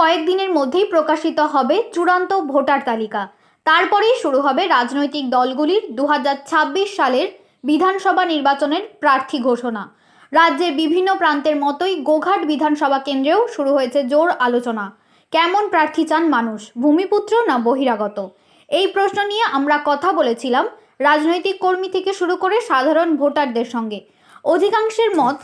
কয়েকদিনের মধ্যেই প্রকাশিত হবে চূড়ান্ত ভোটার তালিকা। তারপরেই শুরু হবে রাজনৈতিক দলগুলির 2026 সালের বিধানসভা নির্বাচনের প্রার্থী ঘোষণা। রাজ্যের বিভিন্ন প্রান্তের মতোই গোঘাট বিধানসভা কেন্দ্রেও শুরু হয়েছে জোর আলোচনা। কেমন প্রার্থী চান মানুষ, ভূমিপুত্র না বহিরাগত? এই প্রশ্ন নিয়ে আমরা কথা বলেছিলাম রাজনৈতিক কর্মী থেকে শুরু করে সাধারণ ভোটারদের সঙ্গে। অধিকাংশের মত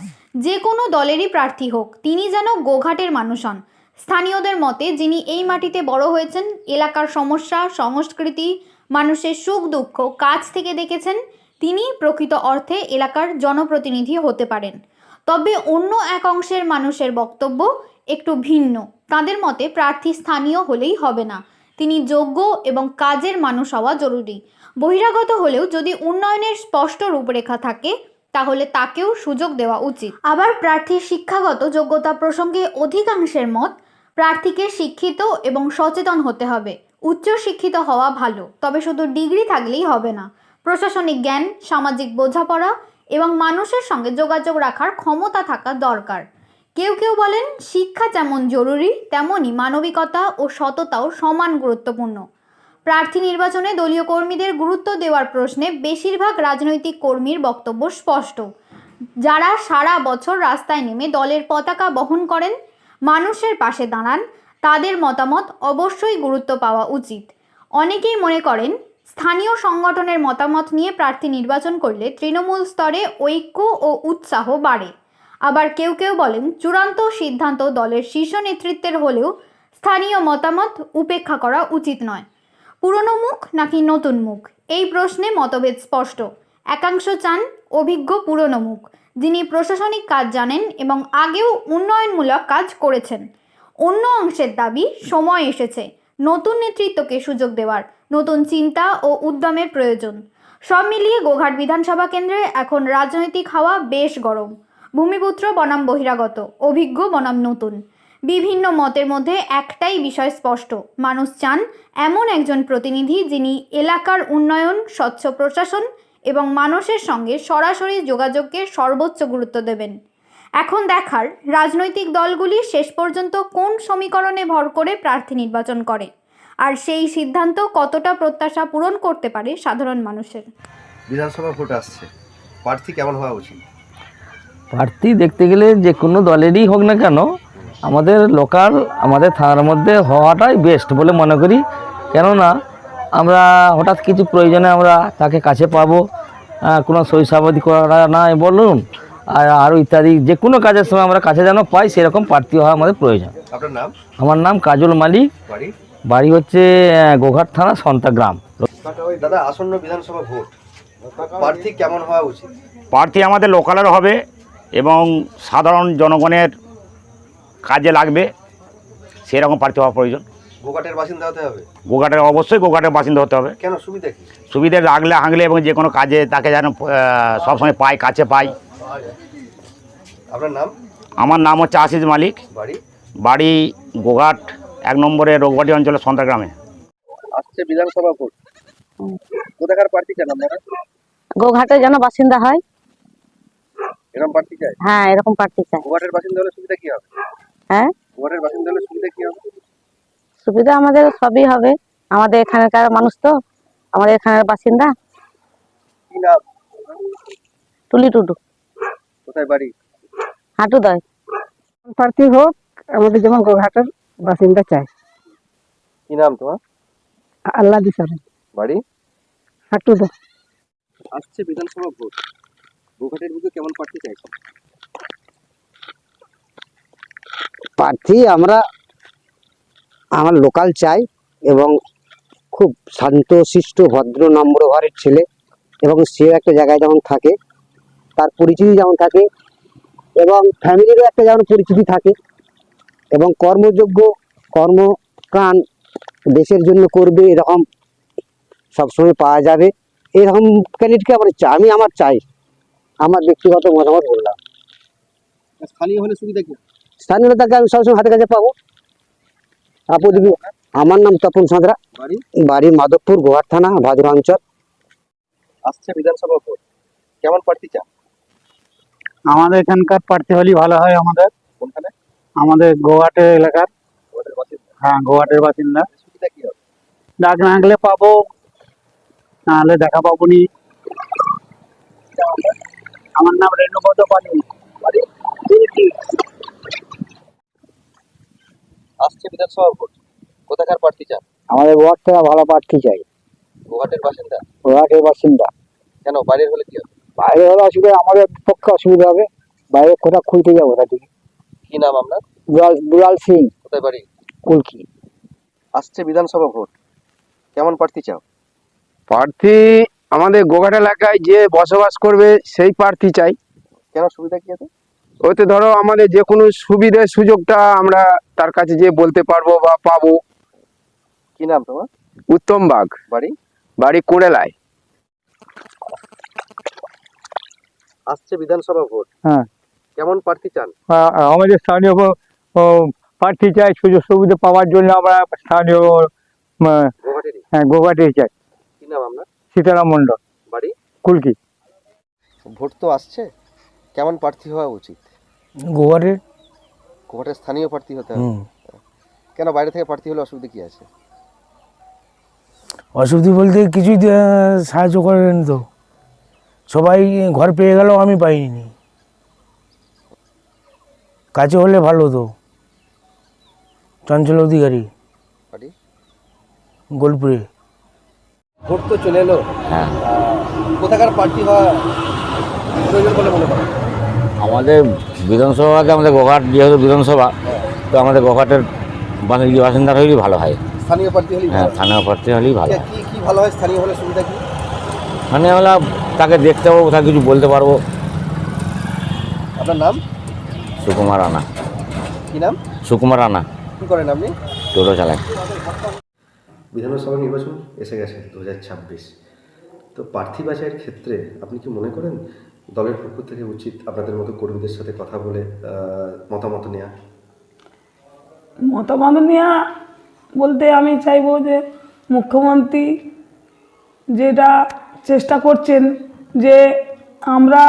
যে কোনো দলেরই প্রার্থী হোক, তিনি যেন গোঘাটের মানুষ হন। স্থানীয়দের মতে যিনি এই মাটিতে বড় হয়েছেন, এলাকার সমস্যা, সংস্কৃতি, মানুষের সুখ দুঃখ কাছ থেকে দেখেছেন, তিনি প্রকৃত অর্থে এলাকার জনপ্রতিনিধি হতে পারেন। তবে অন্য এক অংশের মানুষের বক্তব্য একটু ভিন্ন। তাদের মতে প্রার্থী স্থানীয় হলেই হবে না, তিনি যোগ্য এবং কাজের মানুষ হওয়া জরুরি। বহিরাগত হলেও যদি উন্নয়নের স্পষ্ট রূপরেখা থাকে তাহলে তাকেও সুযোগ দেওয়া উচিত। আবার প্রার্থীর শিক্ষাগত যোগ্যতা প্রসঙ্গে অধিকাংশের মত প্রার্থীকে শিক্ষিত এবং সচেতন হতে হবে। উচ্চ শিক্ষিত হওয়া ভালো, তবে শুধু ডিগ্রি থাকলেই হবে না। প্রশাসনিক জ্ঞান, সামাজিক বোঝাপড়া এবং মানুষের সঙ্গে যোগাযোগ রাখার ক্ষমতা থাকা দরকার। কেউ কেউ বলেন শিক্ষা যেমন জরুরি তেমনই মানবিকতা ও সততাও সমান গুরুত্বপূর্ণ। প্রার্থী নির্বাচনে দলীয় কর্মীদের গুরুত্ব দেওয়ার প্রশ্নে বেশিরভাগ রাজনৈতিক কর্মীর বক্তব্য স্পষ্ট। যারা সারা বছর রাস্তায় নেমে দলের পতাকা বহন করেন, মানুষের পাশে দাঁড়ান, তাদের মতামত অবশ্যই গুরুত্ব পাওয়া উচিত। অনেকেই মনে করেন স্থানীয় সংগঠনের মতামত নিয়ে প্রার্থী নির্বাচন করলে তৃণমূল স্তরে ঐক্য ও উৎসাহ বাড়ে। আবার কেউ কেউ বলেন চূড়ান্ত সিদ্ধান্ত দলের শীর্ষ নেতৃত্বের হলেও স্থানীয় মতামত উপেক্ষা করা উচিত নয়। পুরনো মুখ নাকি নতুন মুখ, এই প্রশ্নে মতভেদ স্পষ্ট। একাংশ চান অভিজ্ঞ পুরনো মুখ, যিনি প্রশাসনিক কাজ জানেন এবং আগেও উন্নয়নমূলক কাজ করেছেন। অন্য অংশের দাবি সময় এসেছে নতুন নেতৃত্বকে সুযোগ দেওয়ার, নতুন চিন্তা ও উদ্যমের প্রয়োজন। সব মিলিয়ে গোঘাট বিধানসভা কেন্দ্রে এখন রাজনৈতিক হাওয়া বেশ গরম। ভূমিপুত্র বনাম বহিরাগত, অভিজ্ঞ বনাম নতুন, বিভিন্ন মতের মধ্যে একটাই বিষয় স্পষ্ট, মানুষ চান এমন একজন প্রতিনিধি যিনি এলাকার উন্নয়ন, স্বচ্ছ প্রশাসন এবং মানুষের সঙ্গে সরাসরি যোগাযোগকে সর্বোচ্চ গুরুত্ব দেবেন। এখন দেখার রাজনৈতিক দলগুলি শেষ পর্যন্ত কোন সমীকরণে ভর করে প্রার্থী নির্বাচন করে, আর সেই সিদ্ধান্ত কতটা প্রত্যাশা পূরণ করতে পারে সাধারণ মানুষের। বিধানসভা ভোট আসছে, প্রার্থী কেমন হওয়া উচিত? প্রার্থী দেখতে গেলে যে কোনো দলেরই হোক না কেন, আমাদের লোকাল, আমাদের থানার মধ্যে হওয়াটাই বেস্ট বলে মনে করি। কেননা আমরা হঠাৎ কিছু প্রয়োজনে আমরা তাকে কাছে পাবো, কোনো শৈশবাদী করা নাই বলুন, আর আরও ইত্যাদি যে কোনো কাজের সময় আমরা কাছে যেন পাই, সেরকম প্রার্থী হওয়া আমাদের প্রয়োজন। আপনার নাম? আমার নাম কাজল মালিক, বাড়ি হচ্ছে গোঘাট থানা সন্তাগ্রাম। দাদা, আসন্ন বিধানসভা ভোট, প্রার্থী কেমন হওয়া উচিত? প্রার্থী আমাদের লোকালের হবে এবং সাধারণ জনগণের কাজে লাগবে, সেরকম প্রার্থী হওয়া প্রয়োজন। গোঘাটের বাসিন্দা হতে হবে? গোঘাটের, অবশ্যই গোঘাটের বাসিন্দা হতে হবে। কেন, সুবিধা কি? সুবিধা লাগলে হাগলে এবং যে কোনো কাজে তাকে যেন সবসময় পাই, কাছে পাই। আপনার নাম? আমার নাম হচ্ছে আশিস মালিক, বাড়ি গোঘাট 1 নম্বরে রোগবাটি অঞ্চলের সন্তাগ্রামে। আসছে বিধানসভা ভোট, কোথাকার প্রার্থী চান আপনারা? গোঘাটের যেন বাসিন্দা হয়, এরকম প্রার্থী চাই? হ্যাঁ, এরকম প্রার্থী চাই। গোঘাটের বাসিন্দা হলে সুবিধা কি হবে? হ্যাঁ, গোঘাটের বাসিন্দা হলে সুবিধা কি হবে? সুবিধা আমাদের সবই হবে, আমাদের এখানকার মানুষ তো, আমাদের এখানের বাসিন্দা। কি নাম? টুলি টুডু। কোথায় বাড়ি? হাঁটুদয়। প্রার্থী হোক, আমাদের যেমন গোঘাটের বাসিন্দা চাই। কি নাম তোমার? আল্লাহ দিশারে, বাড়ি হাঁটুদয়। আসছে বিধানসভা ভোট, গোঘাটের বুকে কেমন প্রার্থী চাইছেন? প্রার্থী আমার লোকাল চাই এবং খুব শান্ত শিষ্ট ভদ্র নম্র ঘরের ছেলে, এবং সে একটা জায়গায় যেমন থাকে, তার পরিচিতি যেমন থাকে এবং ফ্যামিলিরও একটা যেমন পরিচিতি থাকে, এবং কর্মযোগ্য, কর্মপ্রাণ, দেশের জন্য করবে, এরকম সবসময় পাওয়া যাবে, এরকম ক্যান্ডিডেটকে আমার চাই। আমার ব্যক্তিগত মতামত বললাম। স্থানীয় হলে সুবিধা কি? স্থানীয়তাকে আমি সবসময় হাতে কাছে পাবো। আমার নাম তপন সাঁতরা, বাড়ি মাধবপুর, গোঘাট থানা, ভাদুরা অঞ্চল। আসছে বিধানসভা ভোট, কেমন প্রার্থী চান? আমাদের এখানকার প্রার্থী হলেই ভালো হয়। আমাদের কোনখানে? আমাদের গোঘাটের এলাকার। হ্যাঁ, গোহাটের বাসিন্দা। সুবিধা কি হবে? ডাক না গেলে পাবো, নাহলে দেখা পাবো নি। আমার নাম রেণুপদ পানি। আসছে বিধানসভা ভোট, কোথাকার প্রার্থী চান? আমাদের ওয়ার্ড থেকে ভালো প্রার্থী চাই। গোহাটের বাসিন্দা? গোহাটের বাসিন্দা। কেন, বাইরের হলে কি হবে? বাইরে হলে অসুবিধা, আমাদের পক্ষে অসুবিধা হবে। বাইরে কোথাও খুলতে যাবো তাদেরকে। কি নাম আপনার? দুলাল সিং, কোথায় বাড়ি? কুলকি। আসছে বিধানসভা ভোট, কেমন প্রার্থী চাও? প্রার্থী আমাদের গোঘাট এলাকায় যে বসবাস করবে সেই প্রার্থী চাই। কেন, সুবিধা কি আছে? ওতে ধরো আমাদের যে কোনো সুবিধা সুযোগটা আমরা তার কাছে যে বলতে পারবো বা পাবো। কি নাম তোমার? উত্তম বাগ, বাড়ি? বাড়ি কোড়েলায়। আসছে বিধানসভা ভোট, হ্যাঁ। কেমন প্রার্থী চান? আমাদের স্থানীয় প্রার্থী চাই, সুযোগ সুবিধা পাওয়ার জন্য আমরা স্থানীয় গোহাটেরই? গোঘাটে চাই। কি নাম আপনার? সীতারাম মণ্ডল, বাড়ি? কুলকি। ভোট তো আসছে, কেমন প্রার্থী হওয়া উচিত? গোহাটে। গোহাটের স্থানীয় প্রার্থী হতে হবে। কেন, বাইরে থেকে প্রার্থী হলে অসুবিধা কি আছে? অসুবিধা বলতে কিছুই সাহায্য করেন তো, সবাই ঘর পেয়ে গেল, আমি পাইনি। কাছে হলে ভালো তো। চঞ্চল অধিকারী, বাড়ি? গোলপুরে। ভোট তো চলে এলো, হ্যাঁ। কোথাকার প্রার্থী হওয়া প্রয়োজন বলে মনে করেন? আমাদের বিধানসভাতে আমাদের গোঘাট যেহেতু বিধানসভা, তো আমাদের গোঘাটের বাসিন্দার হলেই ভালো হয়। স্থানীয় প্রার্থী হলেই হ্যাঁ, ভালো। স্থানীয় প্রার্থী হলেই ভালো হয়। কি কি ভালো হয় স্থানীয় হলে, সুবিধা কি? স্থানীয় হলে তাকে দেখতে পাবো, তাকে কিছু বলতে পারবো। আপনার নাম? সুকুমার রানা। কি নাম? সুকুমার রানা। কি করেন আপনি? টোটো চালায়। বিধানসভা নির্বাচন এসে গেছে 2026। তো প্রার্থী বাছাইয়ের ক্ষেত্রে আপনি কি মনে করেন দলের পক্ষ থেকে উচিত আপনাদের মতো কর্মীদের সাথে কথা বলে মতামত নেওয়া? মতামত নেওয়া বলতে আমি চাইবো যে মুখ্যমন্ত্রী যেটা চেষ্টা করছেন যে আমরা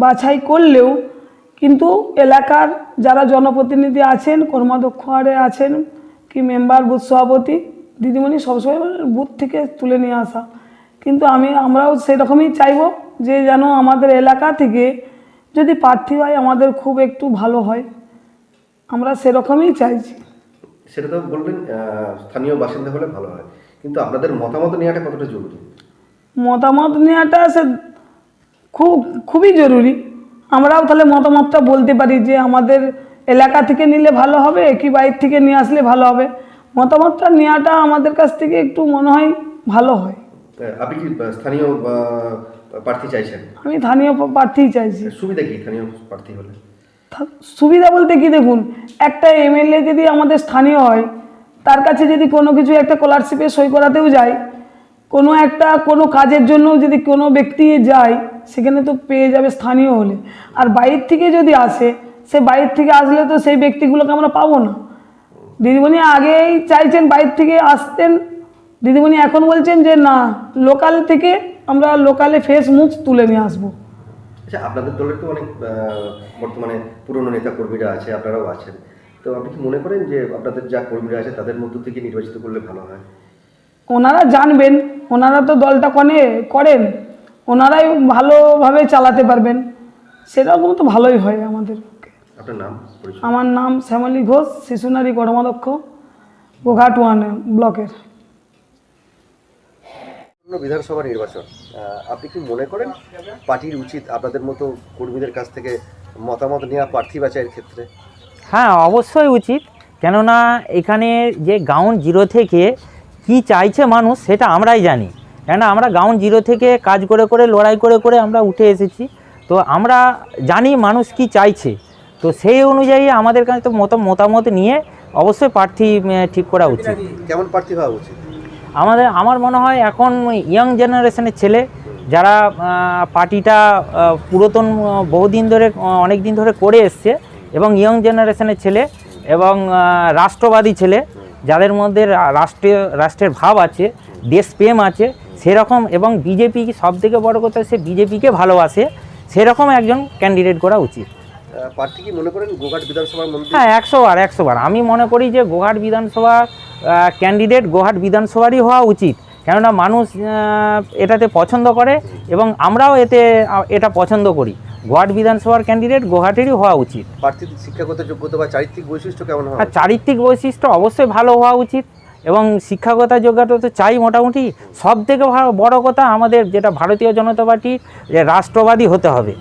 বাছাই করলেও কিন্তু এলাকার যারা জনপ্রতিনিধি আছেন, কর্মাধ্যক্ষ আরে আছেন কি মেম্বার, বুথ সভাপতি, দিদিমণি সবসময় বুথ থেকে তুলে নিয়ে আসা। কিন্তু আমরাও সেরকমই চাইবো যে যেন আমাদের এলাকা থেকে যদি প্রার্থী হয় আমাদের খুব একটু ভালো হয়, আমরা সেরকমই চাইছি। সেটা তো বললেন স্থানীয় বাসিন্দা হলে ভালো হয়, কিন্তু আপনাদের মতামত নেওয়াটা কতটা জরুরি? মতামত নেওয়াটা খুবই জরুরি। আমরাও তাহলে মতামতটা বলতে পারি যে আমাদের এলাকা থেকে নিলে ভালো হবে কি বাইরে থেকে নিয়ে আসলে ভালো হবে। মতামতটা নেওয়াটা আমাদের কাছ থেকে একটু মনে হয় ভালো হয়। আপনি কি স্থানীয় প্রার্থী চাইছেন? আমি স্থানীয় প্রার্থী চাইছি। সুবিধা কি স্থানীয় প্রার্থী হলে? সুবিধা বলতে কি, দেখুন একটা এমএলএ যদি আমাদের স্থানীয় হয়, তার কাছে যদি কোনো কিছু একটা স্কলারশিপে সই করাতেও যায়, কোনো কাজের জন্য যদি কোনো ব্যক্তি যায়, সেখানে তো পেয়ে যাবে স্থানীয় হলে। আর বাইরে থেকে যদি আসে, সে বাইরে থেকে আসলে তো সেই ব্যক্তিগুলোকে আমরা পাবো না। দিদিমণি আগেই চাইছেন বাইরে থেকে আসতেন, দিদিমণি এখন বলছেন যে না, লোকাল থেকে আমরা লোকালে ফেস মুখ তুলে নিয়ে আসবো। আচ্ছা, আপনাদের দলের তো অনেক বর্তমানে পুরনো নেতা কর্মীরা আছে, আপনারাও আছেন, তো আপনি কি মনে করেন যে আপনাদের যা কর্মীরা আছে তাদের মধ্য থেকে নির্বাচিত করলে ভালো হয়? ওনারা জানবেন, ওনারা তো দলটা করেন, ওনারাই ভালোভাবে চালাতে পারবেন, সেরকম তো ভালোই হয় আমাদের। আপনার নাম? আমার নাম শ্যামলী ঘোষ, শিশুনারী কর্মাধ্যক্ষ, গোঘাট 1 ব্লকের। বিধানসভা নির্বাচন, আপনি কি মনে করেন পার্টির উচিত আপনাদের মতো কর্মীদের কাছ থেকে মতামত নেওয়া প্রার্থী বাছাইয়ের ক্ষেত্রে? হ্যাঁ, অবশ্যই উচিত। কেননা এখানে যে গ্রাউন্ড জিরো থেকে কি চাইছে মানুষ সেটা আমরাই জানি, কেননা আমরা গ্রাউন্ড জিরো থেকে কাজ করে করে লড়াই করে করে আমরা উঠে এসেছি। তো আমরা জানি মানুষ কি চাইছে, তো সেই অনুযায়ী আমাদের কাছে তো মতামত নিয়ে অবশ্যই প্রার্থী ঠিক করা উচিত। কেমন প্রার্থী হওয়া উচিত? আমার মনে হয় এখন ইয়াং জেনারেশনের ছেলে যারা পার্টিটা পুরাতন বহুদিন ধরে অনেক দিন ধরে করে এসছে, এবং ইয়ং জেনারেশনের ছেলে এবং রাষ্ট্রবাদী ছেলে যাদের মধ্যে রাষ্ট্রের ভাব আছে, দেশপ্রেম আছে সেরকম, এবং বিজেপি সব থেকে বড় কথা সে বিজেপিকে ভালোবাসে, সেরকম একজন ক্যান্ডিডেট করা উচিত। প্রার্থী কি মনে করেন গোঘাট বিধানসভার মধ্যে? হ্যাঁ, 100 বার আমি মনে করি যে গোঘাট বিধানসভা ক্যান্ডিডেট গোঘাট বিধানসভারই হওয়া উচিত, কেননা মানুষ এটাতে পছন্দ করে এবং আমরাও এটা পছন্দ করি। গোঘাট বিধানসভার ক্যান্ডিডেট গোঘাটেরই হওয়া উচিত। প্রার্থীর শিক্ষাগত যোগ্যতা বা চারিত্রিক বৈশিষ্ট্য কেমন হয়? আর চারিত্রিক বৈশিষ্ট্য অবশ্যই ভালো হওয়া উচিত এবং শিক্ষাগত যোগ্যতা তো চাই মোটামুটি। সব থেকে বড় কথা আমাদের যেটা ভারতীয় জনতা পার্টি যে রাষ্ট্রবাদী হতে হবে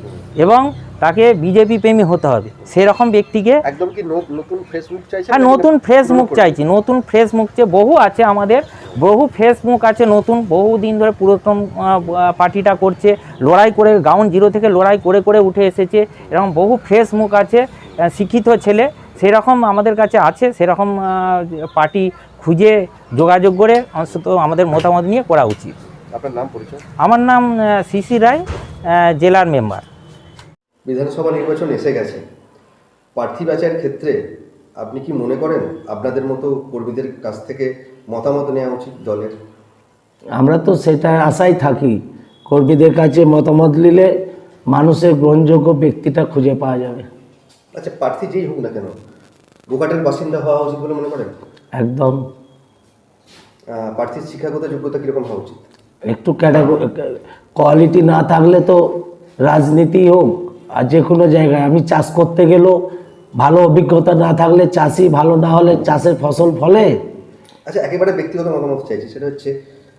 এবং তাকে বিজেপি প্রেমী হতে হবে, সেরকম ব্যক্তিকে। একদম কি নতুন ফ্রেশ মুখ চাইছেন? হ্যাঁ, নতুন ফ্রেশ মুখ চাইছি। নতুন ফ্রেশ মুখ বহু আছে আমাদের, বহু ফ্রেশ মুখ আছে নতুন, বহু দিন ধরে পুরাতন পার্টিটা করছে, লড়াই করে গ্রাউন্ড জিরো থেকে লড়াই করে করে উঠে এসেছে, এরকম বহু ফ্রেশ মুখ আছে, শিক্ষিত ছেলে সেরকম আমাদের কাছে আছে। সেরকম পার্টি খুঁজে যোগাযোগ করে অন্তত আমাদের মতামত নিয়ে করা উচিত। আপনার নাম পরিচয়? আমার নাম সিসি রায়, জেলার মেম্বার। বিধানসভা নির্বাচন এসে গেছে, প্রার্থী বাছাইয়ের ক্ষেত্রে আপনি কি মনে করেন আপনাদের মতো কর্মীদের কাছ থেকে মতামত নেওয়া উচিত দলের? আমরা তো সেটা আশায় থাকি, কর্মীদের কাছে মতামত নিলে মানুষের গ্রহণযোগ্য ব্যক্তিটা খুঁজে পাওয়া যাবে। আচ্ছা, প্রার্থী যেই হোক না কেন গোঘাটের বাসিন্দা হওয়া উচিত বলে মনে করেন? একদম। প্রার্থীর শিক্ষাগত যোগ্যতা কীরকম হওয়া উচিত? একটু কোয়ালিটি না থাকলে তো রাজনীতি হোক আর যে কোনো জায়গায়, আমি চাষ করতে গেলেও ভালো অভিজ্ঞতা না থাকলে চাষি ভালো না হলে চাষের ফসল ফলে। আচ্ছা, একেবারে ব্যক্তিগত মতামত চাইছি, সেটা হচ্ছে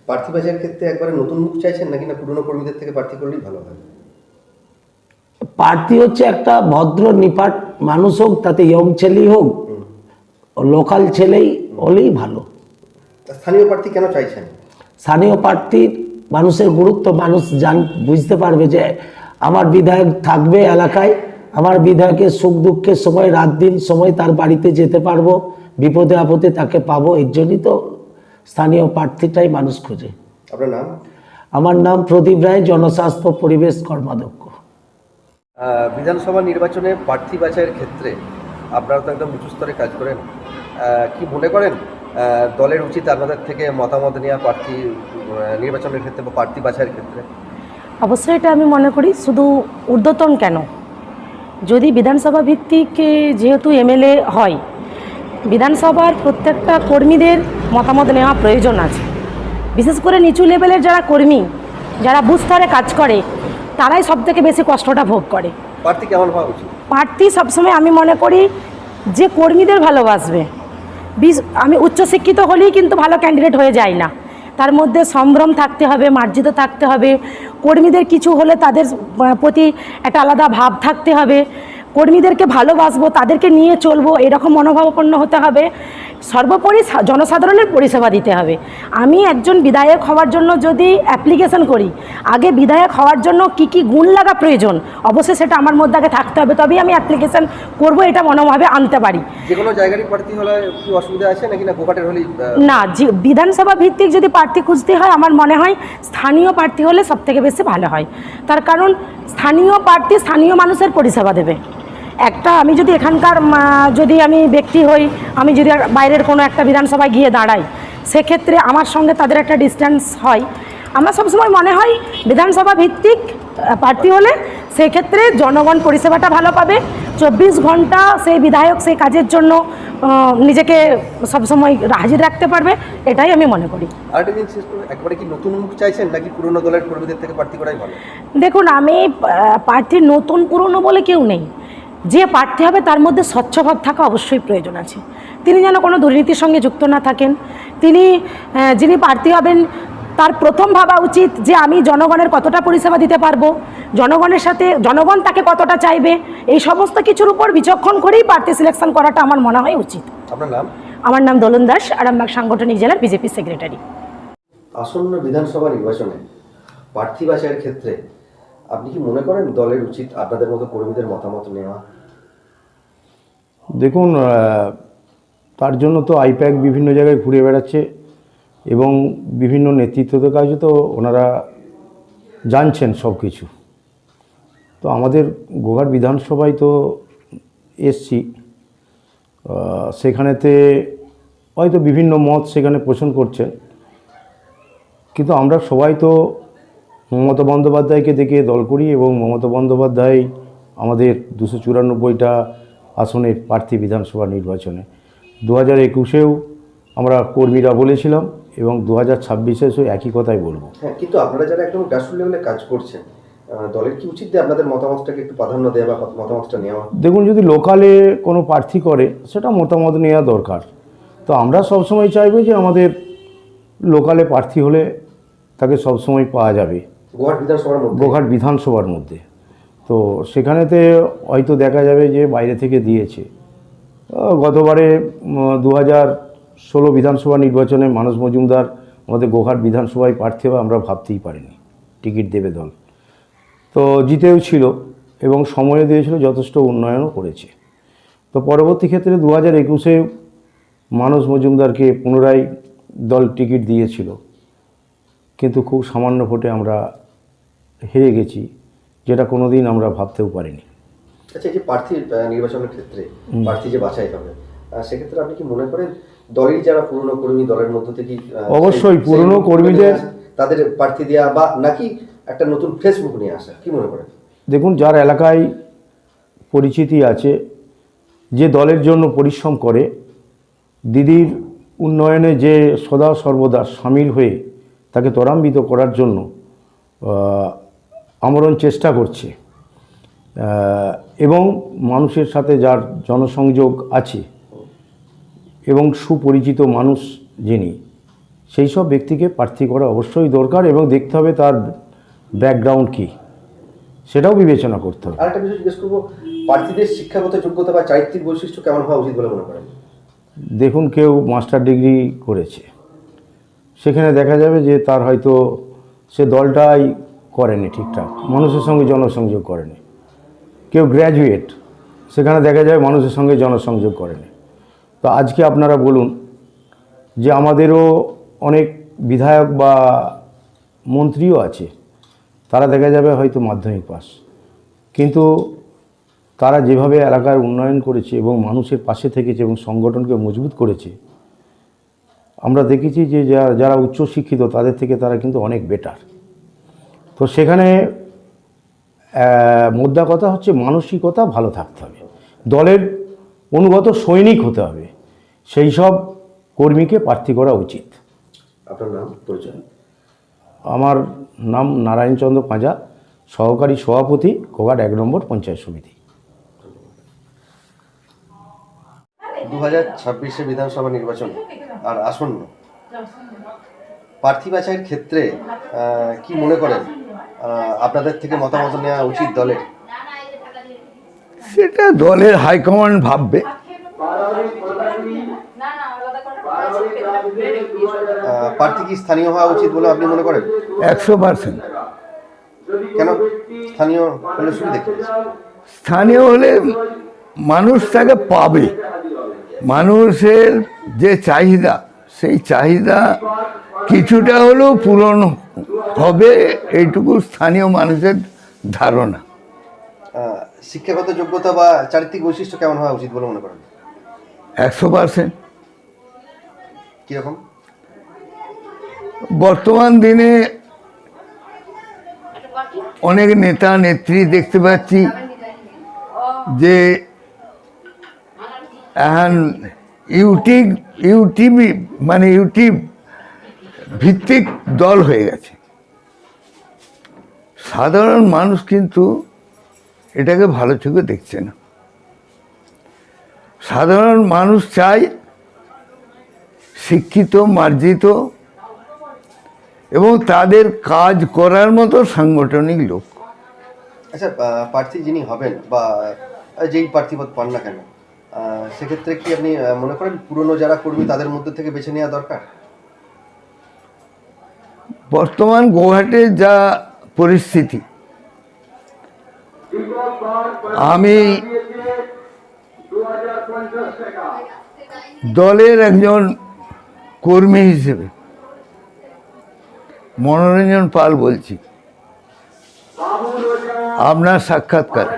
প্রার্থী বাছাইয়ের ক্ষেত্রে একবারে নতুন মুখ চাইছেন নাকি না পুরনো কর্মীদের থেকে প্রার্থী করলেই ভালো হয়? প্রার্থী হচ্ছে একটা ভদ্র নিপাট মানুষ হোক, তাতে ইয়ং ছেলেই হোক, লোকাল ছেলেই হলেই ভালো। স্থানীয় প্রার্থী কেন চাইছেন? স্থানীয় প্রার্থীর মানুষের গুরুত্ব মানুষ বুঝতে পারবে যে আমার বিধায়ক থাকবে এলাকায়, আমার বিধায়কের সুখ দুঃখের সময় রাত দিন সময় তার বাড়িতে যেতে পারবো, বিপদে আপদে তাকে পাবো। এর জন্যই তো স্থানীয় প্রার্থীটাই মানুষ খোঁজে। আপনার নাম? আমার নাম প্রদীপ রায়, জনস্বাস্থ্য পরিবেশ কর্মাধ্যক্ষ। বিধানসভা নির্বাচনে প্রার্থী বাছাইয়ের ক্ষেত্রে আপনারা তো একদম উঁচু স্তরে কাজ করেন, কি মনে করেন দলের উচিত আপনাদের থেকে মতামত নেওয়া প্রার্থী নির্বাচনের ক্ষেত্রে বা প্রার্থী বাছাইয়ের ক্ষেত্রে? অবশ্যই এটা আমি মনে করি, শুধু ঊর্ধ্বতন কেন, যদি বিধানসভা ভিত্তিক যেহেতু এমএলএ হয়, বিধানসভার প্রত্যেকটা কর্মীদের মতামত নেওয়া প্রয়োজন আছে। বিশেষ করে নিচু লেভেলের যারা কর্মী, যারা বুথ স্তরে কাজ করে, তারাই সবথেকে বেশি কষ্টটা ভোগ করে। প্রার্থী কেমন হওয়া উচিত? প্রার্থী সবসময় আমি মনে করি যে কর্মীদের ভালোবাসবে। আমি উচ্চশিক্ষিত হলেই কিন্তু ভালো ক্যান্ডিডেট হয়ে যায় না, তার মধ্যে সম্ভ্রম থাকতে হবে, মার্জিত থাকতে হবে, কর্মীদের কিছু হলে তাদের প্রতি একটা আলাদা ভাব থাকতে হবে, কর্মীদেরকে ভালোবাসবো, তাদেরকে নিয়ে চলবো, এরকম মনোভাবাপন্ন হতে হবে। সর্বোপরি জনসাধারণের পরিষেবা দিতে হবে। আমি একজন বিধায়ক হওয়ার জন্য যদি অ্যাপ্লিকেশন করি, আগে বিধায়ক হওয়ার জন্য কি কি গুণ লাগা প্রয়োজন অবশ্যই সেটা আমার মধ্যে আগে থাকতে হবে, তবেই আমি অ্যাপ্লিকেশন করব, এটা মনোভাবে আনতে পারি। যে কোনো জায়গারই প্রার্থী হলে কি অসুবিধা আছে নাকি না গোঘাটের হলেই? না, বিধানসভা ভিত্তিক যদি প্রার্থী খুঁজতে হয়, আমার মনে হয় স্থানীয় প্রার্থী হলে সবথেকে বেশি ভালো হয়। তার কারণ স্থানীয় প্রার্থী স্থানীয় মানুষের পরিষেবা দেবে। আমি যদি এখানকার যদি আমি ব্যক্তি হই, আমি যদি বাইরের কোনো একটা বিধানসভায় গিয়ে দাঁড়াই, সেক্ষেত্রে আমার সঙ্গে তাদের একটা ডিস্টেন্স হয়। আমার সবসময় মনে হয় বিধানসভা ভিত্তিক প্রার্থী হলে সেক্ষেত্রে জনগণ পরিষেবাটা ভালো পাবে, 24 ঘন্টা সেই বিধায়ক সেই কাজের জন্য নিজেকে সবসময় হাজির রাখতে পারবে, এটাই আমি মনে করি। আরেকটা জিনিস, একবারে কি নতুন মুখ চাইছেন নাকি পুরনো দলের কর্মীদের থেকে প্রার্থী করাই ভালো? দেখুন, আমি প্রার্থী নতুন পুরনো বলে কেউ নেই, যে প্রার্থী হবে তার মধ্যে স্বচ্ছভাব থাকা অবশ্যই প্রয়োজন আছে। তিনি যেন কোনো দুর্নীতির সঙ্গে যুক্ত না থাকেন। যিনি প্রার্থী হবেন তার প্রথম ভাবা উচিত যে আমি জনগণের কতটা পরিষেবা দিতে পারবো, জনগণের সাথে জনগণ তাকে কতটা চাইবে, এই সমস্ত কিছুর উপর বিচক্ষণ করেই প্রার্থী সিলেকশন করাটা আমার মনে হয় উচিত। আপনার নাম? আমার নাম দোলন দাস, আরামবাগ সাংগঠনিক জেলার বিজেপি সেক্রেটারি। আসন্ন বিধানসভা নির্বাচনে প্রার্থী বাছাইয়ের ক্ষেত্রে আপনি কি মনে করেন দলের উচিত আপনাদের মতো কর্মীদের মতামত নেওয়া? দেখুন, তার জন্য তো আইপ্যাক বিভিন্ন জায়গায় ঘুরে বেড়াচ্ছে এবং বিভিন্ন নেতৃত্বের কাছে তো ওনারা জানছেন সব কিছু। তো আমাদের গোঘাট বিধানসভায় তো এসছি, সেখানেতে হয়তো বিভিন্ন মত সেখানে পোষণ করছেন, কিন্তু আমরা সবাই তো মমতা বন্দ্যোপাধ্যায়কে দেখে দল করি এবং মমতা বন্দ্যোপাধ্যায় আমাদের 294টা আসনের প্রার্থী বিধানসভা নির্বাচনে। 2021-এও আমরা কর্মীরা বলেছিলাম এবং 2026-এ একই কথাই বলবো। হ্যাঁ, কিন্তু আপনারা যারা একদম গ্রাসরুট লেভেলে কাজ করছেন, দলের কি উচিত যে আপনাদের মতামতটাকে একটু প্রাধান্য দেওয়া বা মতামতটা নেওয়া? দেখুন, যদি লোকালে কোনো প্রার্থী করে সেটা মতামত নেওয়া দরকার। তো আমরা সবসময় চাইবো যে আমাদের লোকালে প্রার্থী হলে তাকে সবসময় পাওয়া যাবে গোঘাট বিধানসভার মধ্যে। তো সেখানেতে হয়তো দেখা যাবে যে বাইরে থেকে দিয়েছে। গতবারে 2016 বিধানসভা নির্বাচনে মানস মজুমদার আমাদের গোঘাট বিধানসভায় প্রার্থী হবে আমরা ভাবতেই পারিনি, টিকিট দেবে দল। তো জিতেও ছিল এবং সময়ও দিয়েছিল, যথেষ্ট উন্নয়নও করেছে। তো পরবর্তী ক্ষেত্রে 2021-এ মানস মজুমদারকে পুনরায় দল টিকিট দিয়েছিল, কিন্তু খুব সামান্য ভোটে আমরা হেরে গেছি, যেটা কোনোদিন আমরা ভাবতেও পারিনি। আচ্ছা, এই যে প্রার্থী নির্বাচনের ক্ষেত্রে প্রার্থী যে বাছাই হবে, সেক্ষেত্রে আপনি কি মনে করেন দলের যারা পুরনো কর্মী দলের মধ্য থেকে অবশ্যই পুরনো কর্মীদের তাদের প্রার্থী দেওয়া বা নাকি একটা নতুন ফেসবুক নিয়ে আসা, কি মনে করেন? দেখুন, যার এলাকায় পরিচিতি আছে, যে দলের জন্য পরিশ্রম করে, দিদির উন্নয়নে যে সদা সর্বদা সামিল হয়ে তাকে ত্বরান্বিত করার জন্য আমরণ চেষ্টা করছে এবং মানুষের সাথে যার জনসংযোগ আছে এবং সুপরিচিত মানুষ যিনি, সেই সব ব্যক্তিকে প্রার্থী করা অবশ্যই দরকার এবং দেখতে হবে তার ব্যাকগ্রাউন্ড কী, সেটাও বিবেচনা করতে হবে। আরেকটা বিষয় জিজ্ঞেস করবো, প্রার্থীদের শিক্ষাগত যোগ্যতা বা চারিত্রিক বৈশিষ্ট্য কেমন হওয়া উচিত বলে মনে করেন? দেখুন, কেউ মাস্টার ডিগ্রি করেছে, সেখানে দেখা যাবে যে তার হয়তো সে দলটাই করেনি ঠিকঠাক, মানুষের সঙ্গে জনসংযোগ করেনি। কেউ গ্র্যাজুয়েট, সেখানে দেখা যায় মানুষের সঙ্গে জনসংযোগ করেনি। তো আজকে আপনারা বলুন যে আমাদেরও অনেক বিধায়ক বা মন্ত্রীও আছে, তারা দেখা যাবে হয়তো মাধ্যমিক পাস, কিন্তু তারা যেভাবে এলাকার উন্নয়ন করেছে এবং মানুষের পাশে থেকেছে এবং সংগঠনকে মজবুত করেছে, আমরা দেখেছি যে যারা উচ্চশিক্ষিত তাদের থেকে তারা কিন্তু অনেক বেটার। তো সেখানে মোদ্দা কথা হচ্ছে মানসিকতা ভালো থাকতে হবে, দলের অনুগত সৈনিক হতে হবে, সেই সব কর্মীকে প্রার্থী করা উচিত। আপনার নাম, পরিচয়? আমার নাম নারায়ণচন্দ্র পাঁজা, সহকারী সভাপতি, গোঘাট 1 নম্বর পঞ্চায়েত সমিতি। 2026-এ বিধানসভা নির্বাচন আর আসন্ন, প্রার্থী বাছাইয়ের ক্ষেত্রে কি মনে করেন আপনাদের থেকে মতামত নেওয়া উচিত দলের? সেটা দলের হাইকমান্ড ভাববে। প্রার্থী কি স্থানীয় হওয়া উচিত বলে আপনি মনে করেন? 100%। কেন স্থানীয় হলে সুবিধা কি? স্থানীয় হলে মানুষ তাকে পাবে, মানুষের যে চাহিদা সেই চাহিদা কিছুটা হলেও পূরণ হবে, এইটুকু স্থানীয় মানুষের ধারণা। শিক্ষাগত যোগ্যতা বা চারিত্রিক বৈশিষ্ট্য কেমন হওয়া উচিত বলে মনে করেন? 100%। কিরকম? বর্তমান দিনে অনেক নেতা নেত্রী দেখতে পাচ্ছি যে এখন ইউটিউব ভিত্তিক দল হয়ে গেছে। সাধারণ মানুষ কিন্তু এটাকে ভালো চোখে দেখছে না। সাধারণ মানুষ চায় শিক্ষিত, মার্জিত এবং তাদের কাজ করার মতো সাংগঠনিক লোক। আচ্ছা, প্রার্থী যিনি হবেন বা যেই প্রার্থীপদ পান না কেন, সেক্ষেত্রে কি আপনি মনে করেন পুরনো যারা কর্মী তাদের মধ্যে থেকে বেছে নেওয়া দরকার? বর্তমান গোঘাটের যা পরিস্থিতি, আমি দলের একজন কর্মী হিসেবে মনোরঞ্জন পাল বলছি, আপনার সাক্ষাৎকার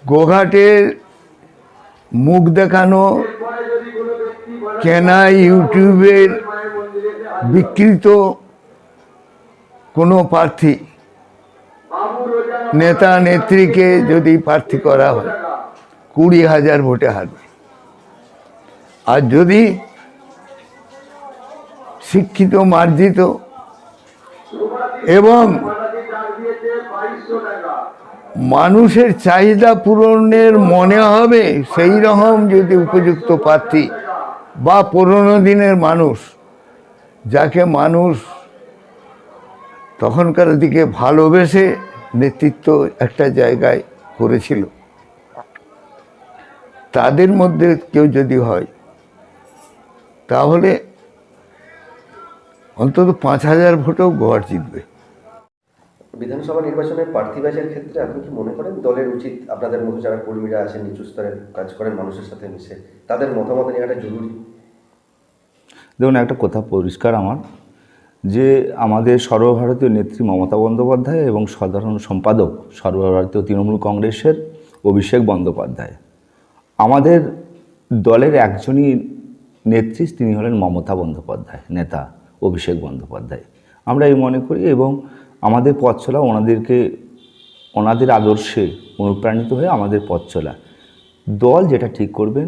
গোঘাটের মুখ দেখানো কেনা ইউটিউবের বিকৃত কোনো প্রার্থী নেতা নেত্রীকে যদি প্রার্থী করা হয় 20,000 ভোটে হারবে। আর যদি শিক্ষিত, মার্জিত এবং মানুষের চাহিদা পূরণের মনে হবে সেই রকম যদি উপযুক্ত প্রার্থী বা পুরনো দিনের মানুষ, যাকে মানুষ তখনকার দিকে ভালোবেসে নেতৃত্ব একটা জায়গায় করেছিল, তাদের মধ্যে কেউ যদি হয় তাহলে অন্তত 5,000 ভোটেও গোয়ার জিতবে। বিধানসভা নির্বাচনে প্রার্থী বাছাইয়ের ক্ষেত্রে আপনি কি মনে করেন দলের উচিত আপনাদের মতো যারা কর্মীরা আছেন, নিচু স্তরের কাজ করেন মানুষের সাথে মিশে, তাদের মতামত নেওয়াটা জরুরি? দেখুন, একটা কথা পরিষ্কার আমার, যে আমাদের সর্বভারতীয় নেত্রী মমতা বন্দ্যোপাধ্যায় এবং সাধারণ সম্পাদক সর্বভারতীয় তৃণমূল কংগ্রেসের অভিষেক বন্দ্যোপাধ্যায়, আমাদের দলের একজনই নেত্রী, তিনি হলেন মমতা বন্দ্যোপাধ্যায়, নেতা অভিষেক বন্দ্যোপাধ্যায়। আমরা এই মনে করি এবং আমাদের পথ চলা ওনাদের আদর্শে অনুপ্রাণিত হয়ে আমাদের পথ চলা। দল যেটা ঠিক করবেন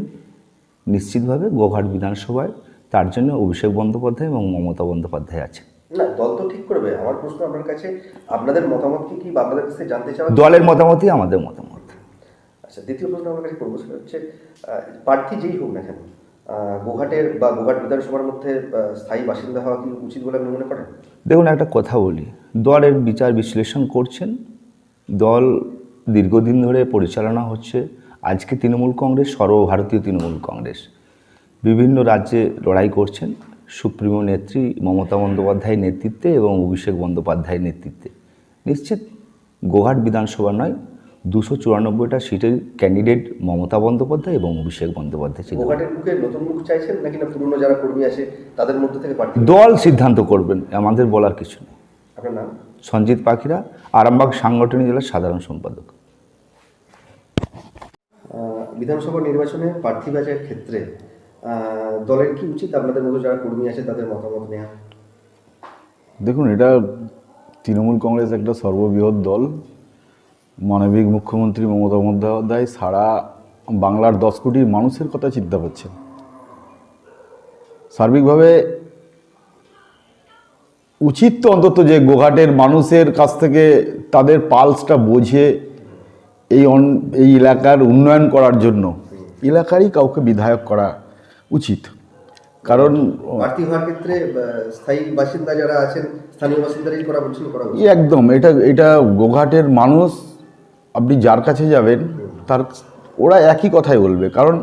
নিশ্চিতভাবে গোঘাট বিধানসভায় তার জন্য অভিষেক বন্দ্যোপাধ্যায় এবং মমতা বন্দ্যোপাধ্যায় আছে। না, দল তো ঠিক করবে। আমার প্রশ্ন আপনার কাছে, আপনাদের মতামত কি বা আপনাদের কাছে জানতে চাওয়া? দলের মতামতই আমাদের মতামত। আচ্ছা, দ্বিতীয় প্রশ্ন আমার কাছে করবো, সেটা হচ্ছে প্রার্থী যেই হোক না কেন, গোঘাটের বা গোঘাট বিধানসভার মধ্যে স্থায়ী বাসিন্দা হওয়া কি উচিত বলে আপনি মনে করেন? দেখুন, একটা কথা বলি, দলের বিচার বিশ্লেষণ করছেন, দল দীর্ঘদিন ধরে পরিচালনা হচ্ছে। আজকে তৃণমূল কংগ্রেস, সর্বভারতীয় তৃণমূল কংগ্রেস বিভিন্ন রাজ্যে লড়াই করছেন সুপ্রিমো নেত্রী মমতা বন্দ্যোপাধ্যায়ের নেতৃত্বে এবং অভিষেক বন্দ্যোপাধ্যায়ের নেতৃত্বে। নিশ্চিত গোঘাট বিধানসভা নয়, 294টা সিটের ক্যান্ডিডেট মমতা বন্দ্যোপাধ্যায় এবং অভিষেক বন্দ্যোপাধ্যায় ছিল। গোঘাটের মুখে নতুন মুখ চাইছেন নাকি না পুরনো যারা কর্মী আছে তাদের মধ্যে থেকে প্রার্থী? দল সিদ্ধান্ত করবেন, আমাদের বলার কিছু নেই। আপনার নাম? সঞ্জিত পাখিরা, আরামবাগ সাংগঠনিক জেলার সাধারণ সম্পাদক। বিধানসভা নির্বাচনে প্রার্থী বাছাইয়ের ক্ষেত্রে দলের কি উচিত আপনাদের মতো যারা কর্মী আছে তাদের মতামত নেওয়া? দেখুন, এটা তৃণমূল কংগ্রেস একটা সর্ববৃহৎ দল। মানবিক মুখ্যমন্ত্রী মমতা বন্দ্যোপাধ্যায় সারা বাংলার 10 কোটি মানুষের কথা চিন্তা করছেন। সার্বিকভাবে উচিত তো অন্তত যে গোঘাটের মানুষের কাছ থেকে তাদের পালসটা বুঝে এই এলাকার উন্নয়ন করার জন্য এলাকারই কাউকে বিধায়ক করা উচিত। কারণ প্রার্থী হওয়ার ক্ষেত্রে স্থায়ী বাসিন্দা যারা আছেন, স্থানীয় বাসিন্দারাই করা বলছেন, করা উচিত। একদম এটা গোঘাটের মানুষ, আপনি যার কাছে যাবেন ওরা একই কথাই বলবে। কারণ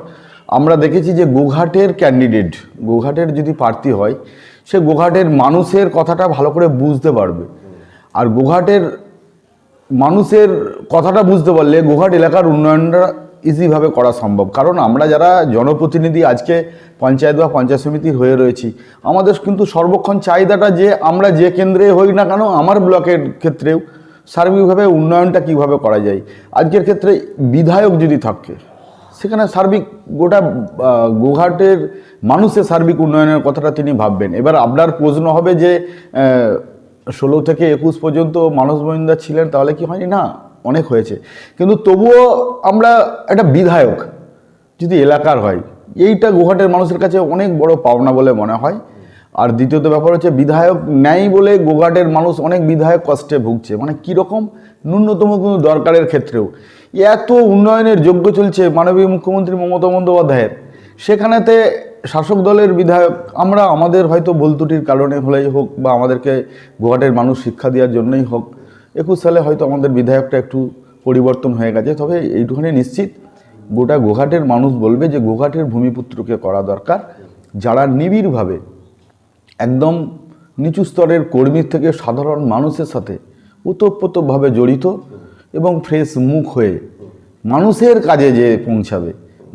আমরা দেখেছি যে গোঘাটের ক্যান্ডিডেট, গোঘাটের যদি প্রার্থী হয়, সে গোঘাটের মানুষের কথাটা ভালো করে বুঝতে পারবে। আর গোঘাটের মানুষের কথাটা বুঝতে পারলে গোঘাট এলাকার উন্নয়নটা ইজিভাবে করা সম্ভব। কারণ আমরা যারা জনপ্রতিনিধি আজকে পঞ্চায়েত বা পঞ্চায়েত সমিতির হয়ে রয়েছি, আমাদের কিন্তু সর্বক্ষণ চাহিদাটা যে আমরা যে কেন্দ্রে হই না কেন, আমার ব্লকের ক্ষেত্রেও সার্বিকভাবে উন্নয়নটা কিভাবে করা যায়। আজকের ক্ষেত্রে বিধায়ক যদি থাকে, সেখানে সার্বিক গোটা গোঘাটের মানুষের সার্বিক উন্নয়নের কথাটা তিনি ভাববেন। এবার আপনার প্রশ্ন হবে যে 16 থেকে 21 পর্যন্ত মানস মজুমদার ছিলেন, তাহলে কি হয়নি? না, অনেক হয়েছে। কিন্তু তবুও আমরা একটা বিধায়ক যদি এলাকার হয়, এইটা গোঘাটের মানুষের কাছে অনেক বড় পাওনা বলে মনে হয়। আর দ্বিতীয়ত ব্যাপার হচ্ছে, বিধায়ক নেই বলে গোঘাটের মানুষ অনেক বিধায়ক কষ্টে ভুগছে। মানে কীরকম, ন্যূনতম কোনো দরকারের ক্ষেত্রেও এত উন্নয়নের যোগ্য চলছে মাননীয় মুখ্যমন্ত্রী মমতা বন্দ্যোপাধ্যায়ের, সেখানেতে শাসক দলের বিধায়ক আমরা আমাদের হয়তো ভুলত্রুটির কারণে হলেই হোক বা আমাদেরকে গোঘাটের মানুষ শিক্ষা দেওয়ার জন্যই হোক, 21 সালে হয়তো আমাদের বিধায়কটা একটু পরিবর্তন হয়ে গেছে। তবে এইটুখানি নিশ্চিত, গোটা গোঘাটের মানুষ বলবে যে গোঘাটের ভূমিপুত্রকে করা দরকার, যারা নিবিড়ভাবে একদম নিচু স্তরের কর্মীর থেকে সাধারণ মানুষের সাথে ওতপ্রোতভাবে জড়িত এবং ফ্রেশ মুখ হয়ে মানুষের কাজে যে পৌঁছাবে,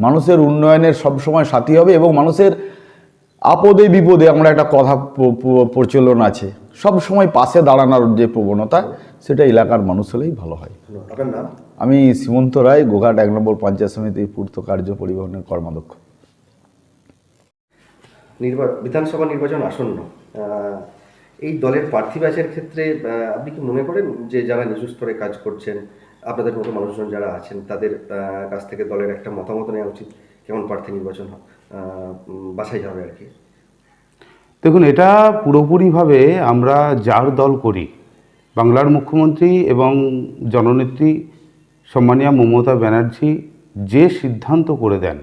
মানুষের উন্নয়নের সবসময় সাথী হবে এবং মানুষের আপদে বিপদে, আমরা একটা কথা প্রচলন আছে, সব সময় পাশে দাঁড়ানোর যে প্রবণতা, সেটা এলাকার মানুষ হলেই ভালো হয়। আপনার নাম? আমি সীমন্ত রায়, গোঘাট 1 নম্বর পঞ্চায়েত সমিতির পূর্ত কার্য পরিবহনের কর্মাধ্যক্ষ। বিধানসভা নির্বাচন আসন্ন, এই দলের প্রার্থী বাছাইয়ের ক্ষেত্রে আপনি কি মনে করেন যে যারা নিচু স্তরে কাজ করছেন, আপনাদের মতো মানুষজন যারা আছেন, তাদের কাছ থেকে দলের একটা মতামত নেওয়া উচিত কেমন প্রার্থী নির্বাচন বাছাই হবে আর কি? দেখুন, এটা পুরোপুরিভাবে আমরা যার দল করি, বাংলার মুখ্যমন্ত্রী এবং জননেত্রী সম্মানীয়া মমতা ব্যানার্জি যে সিদ্ধান্ত করে দেন,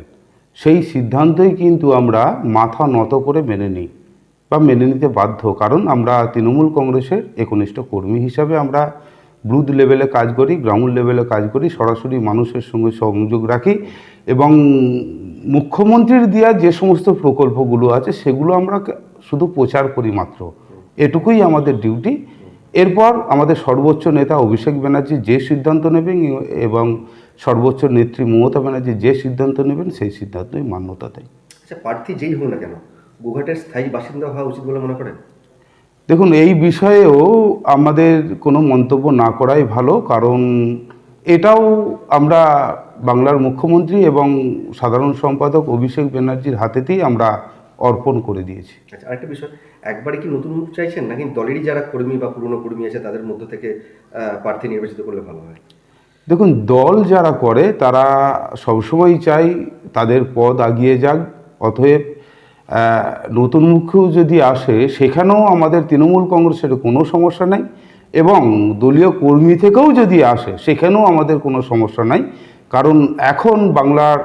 সেই সিদ্ধান্তই কিন্তু আমরা মাথা নত করে মেনে নিই বা মেনে নিতে বাধ্য। কারণ আমরা তৃণমূল কংগ্রেসের একনিষ্ঠ কর্মী হিসাবে আমরা বুথ লেভেলে কাজ করি, গ্রাউন্ড লেভেলে কাজ করি, সরাসরি মানুষের সঙ্গে সংযোগ রাখি এবং মুখ্যমন্ত্রীর দেওয়া যে সমস্ত প্রকল্পগুলো আছে সেগুলো আমরা শুধু প্রচার করি মাত্র, এটুকুই আমাদের ডিউটি। এরপর আমাদের সর্বোচ্চ নেতা অভিষেক ব্যানার্জি যে সিদ্ধান্ত নেবেন এবং সর্বোচ্চ নেত্রী মমতা ব্যানার্জি যে সিদ্ধান্ত নেবেন সেই সিদ্ধান্তই মান্যতা দেয়। আচ্ছা, প্রার্থী যেই হোক না কেন গোঘাটের স্থায়ী বাসিন্দা হওয়া উচিত বলে মনে করেন? দেখুন, এই বিষয়েও আমাদের কোনো মন্তব্য না করাই ভালো, কারণ এটাও আমরা বাংলার মুখ্যমন্ত্রী এবং সাধারণ সম্পাদক অভিষেক ব্যানার্জির হাতেতেই আমরা অর্পণ করে দিয়েছি। আচ্ছা, আরেকটা বিষয়, একবারে কি নতুন মুখ চাইছেন নাকি দলেরই যারা কর্মী বা পুরনো কর্মী আছে তাদের মধ্য থেকে প্রার্থী নির্বাচিত করলে ভালো হয়? দেখুন, দল যারা করে তারা সবসময় চাই তাদের পদ আগিয়ে যাক, অতএব নতুন মুখও যদি আসে সেখানেও আমাদের তৃণমূল কংগ্রেসের কোনো সমস্যা নেই এবং দলীয় কর্মী থেকেও যদি আসে সেখানেও আমাদের কোনো সমস্যা নাই। কারণ এখন বাংলার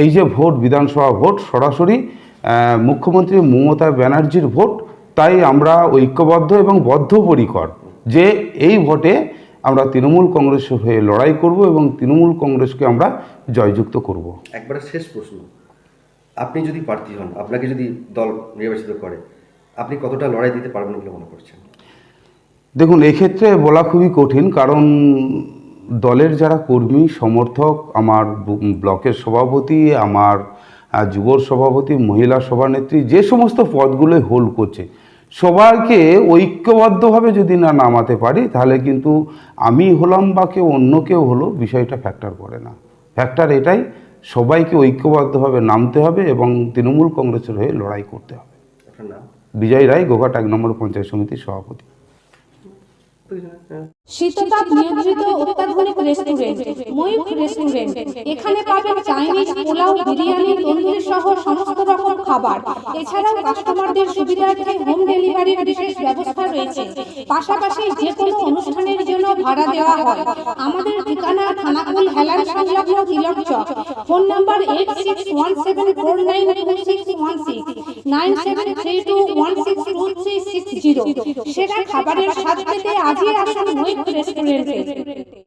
এই যে ভোট, বিধানসভা ভোট সরাসরি মুখ্যমন্ত্রী মমতা ব্যানার্জির ভোট, তাই আমরা ঐক্যবদ্ধ এবং বদ্ধপরিকর যে এই ভোটে আমরা তৃণমূল কংগ্রেসের হয়ে লড়াই করব এবং তৃণমূল কংগ্রেসকে আমরা জয়যুক্ত করব। একবারে শেষ প্রশ্ন, আপনি যদি প্রার্থী হন, আপনাকে যদি দল নির্বাচিত করে, আপনি কতটা লড়াই দিতে পারবেন বলে মনে করছেন? দেখুন, এক্ষেত্রে বলা খুবই কঠিন, কারণ দলের যারা কর্মী সমর্থক, আমার ব্লকের সভাপতি, আমার যুব সভাপতি, মহিলা সভানেত্রী, যে সমস্ত পদগুলো হোল্ড করছে সবাইকে ঐক্যবদ্ধভাবে যদি না নামাতে পারি তাহলে কিন্তু আমি হলাম বা কেউ অন্য কেউ হলো বিষয়টা ফ্যাক্টর করে না। ফ্যাক্টর এটাই, সবাইকে ঐক্যবদ্ধভাবে নামতে হবে এবং তৃণমূল কংগ্রেসের হয়ে লড়াই করতে হবে। বিজয় রায়, গোঘাট 1 নম্বর পঞ্চায়েত সমিতির সভাপতি। শীততাপ নিয়ন্ত্রিত অত্যাধুনিক রেস্টুরেন্ট ময়ূখ রেস্টুরেন্ট। এখানে পাবেন চাইনিজ, পোলাও, বিরিয়ানি, তন্দুরি সহ সমস্ত রকম খাবার। এছাড়াও কাস্টমারদের সুবিধার্থে হোম ডেলিভারির বিশেষ ব্যবস্থা রয়েছে। পাশাপাশি যে কোনো অনুষ্ঠানের জন্য ভাড়া দেওয়া হয়। আমাদের ঠিকানা থানাকুল হেলান সংলগ্ন তিলক চক। Phone number 8617492616 9732162360। সেরা খাবারের স্বাদ পেতে আজই আসুন ময়ূখ রেস্টুরেন্টে।